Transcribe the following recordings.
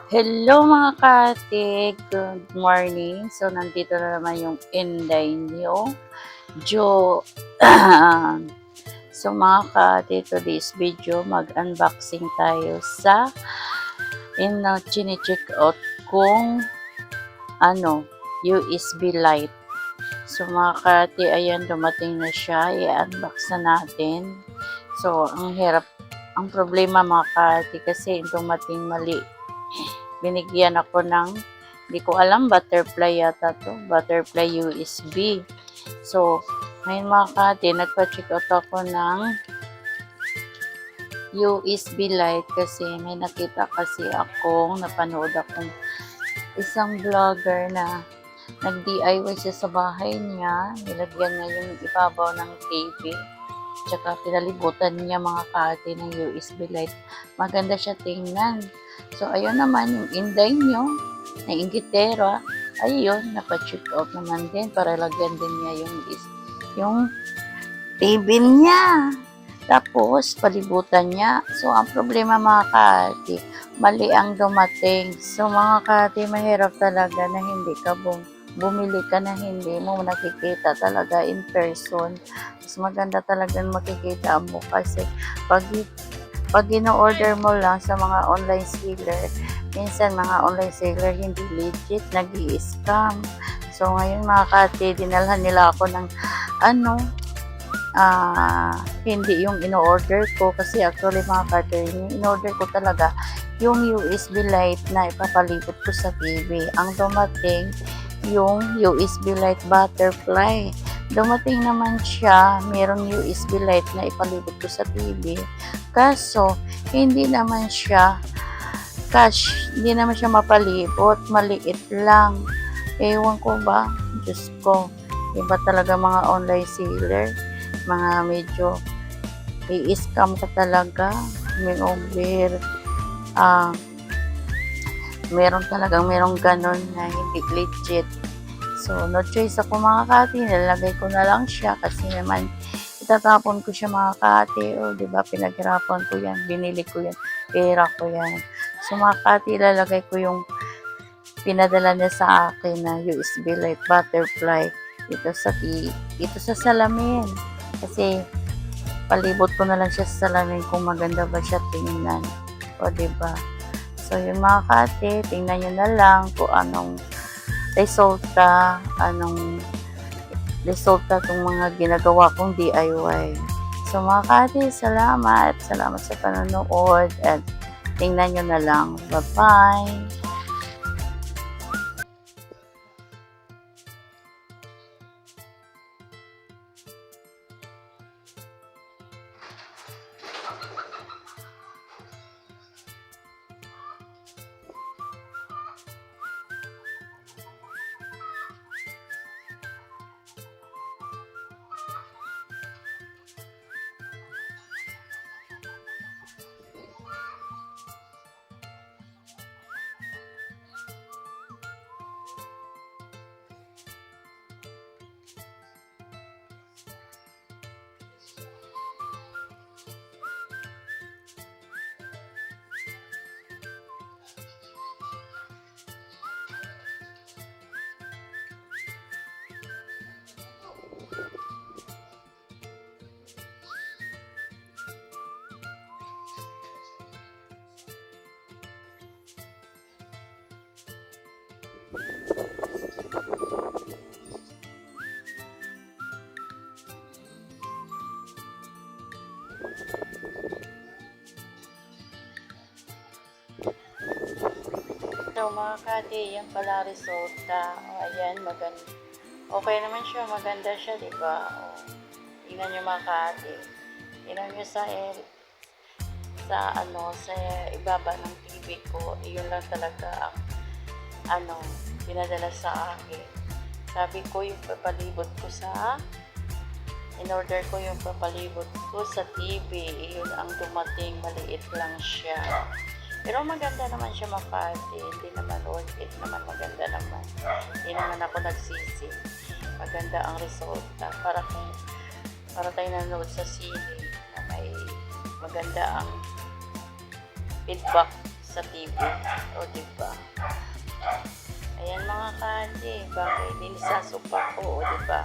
Hello mga kate, good morning. So, nandito na naman yung Inday nyo, Jo. So, mga kate, today's video, mag-unboxing tayo sa chine-check out kung USB light. So, mga kate, ayan, dumating na siya. I-unbox na natin. So, ang problema mga kate, kasi dumating mali. Binigyan ako ng, hindi ko alam, butterfly yata to, butterfly USB. So, ngayon mga kate, nagpa-check out ako ng USB light kasi may nakita kasi napanood akong isang vlogger na nag-DIY siya sa bahay niya, nilagyan niya yung ibabaw ng TV, tsaka pinalibutan niya mga kate ng USB light. Maganda siya tingnan. So, ayun naman yung Inday nyo, na inggitera, ayun, napa-check out naman din para lagyan din niya yung TV niya. Tapos, palibutan niya. So, ang problema mga kati, mali ang dumating. So, mga kati, mahirap talaga na hindi ka bumili ka na hindi mo nakikita talaga in person. Mas maganda talagang makikita mo kasi pag ino-order mo lang sa mga online seller, minsan mga online seller hindi legit, nag-i-scam. So, ngayon mga kati, dinalhan nila ako ng hindi yung ino-order ko kasi actually mga kati, yung in-order ko talaga yung USB light na ipapalibot ko sa TV. Ang dumating, yung USB light butterfly. Dumating naman siya, merong USB light na ipalibot ko sa TV. Kaso, hindi naman siya hindi naman siya mapalibot, maliit lang. Ewan ko ba, Diyos ko, iba talaga mga online seller, mga medyo i-scam ka talaga, may over, merong ganon na hindi legit. So, no choice ako mga kati, nalagay ko na lang siya kasi naman itatapon ko siya mga kati. O, diba, pinaghirapan ko yan, binili ko yan, pera ko yan. So, mga kati, ilalagay ko yung pinadala niya sa akin na USB light butterfly ito sa salamin. Kasi, palibot ko na lang siya sa salamin kung maganda ba siya tingnan. O, diba? So, yung mga kati, tingnan nyo na lang kung anong resulta itong mga ginagawa kong DIY. So mga kati, salamat sa panonood at tingnan nyo na lang. Bye-bye! So mga kati, yan pala resulta. Ayan, maganda. Okay naman siya, maganda siya, di ba? Tingnan nyo mga kati. Tingnan nyo sa ibaba ng TV ko. Iyon lang talaga ang pinadala sa akin. Sabi ko yung papalibot ko in-order ko yung papalibot ko sa TV. Iyon ang dumating, maliit lang siya. Pero maganda naman siya makati, hindi naman worth it naman, maganda naman. Hindi naman ako nagsisi. Maganda ang resulta. Para tayo nanood sa sine na may maganda ang feedback sa TV. O, diba? Ayan mga kadi, bagay din sa sopa ko, o diba?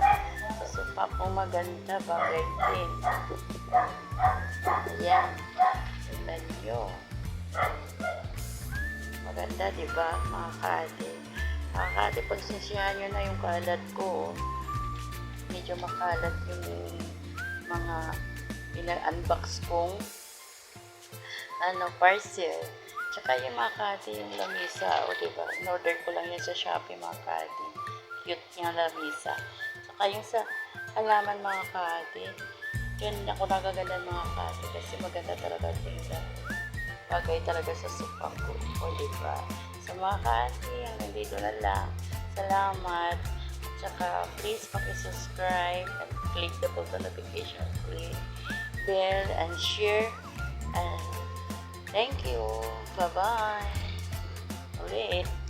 Sa sopa ko maganda, bagay din. Ayan, tignan nyo. Maganda, diba mga kadi? Mga kadi, pagsisiyahan nyo na yung kalat ko. Medyo makalat yung mga ina-unbox kong parcel. Tsaka yung mga kadi, yung lamisa, o diba, in-order ko lang yan sa Shopee mga kadi. Cute yung lamisa. Tsaka yung sa halaman mga kadi, yun ako nagaganda mga kadi kasi maganda talaga tingnan. Bagay talaga sa supang ko, o diba. Sa mga kadi, ang nandito na lang. Salamat. Tsaka please subscribe and click the notification bell and share. And thank you. Bye-bye. Ulit.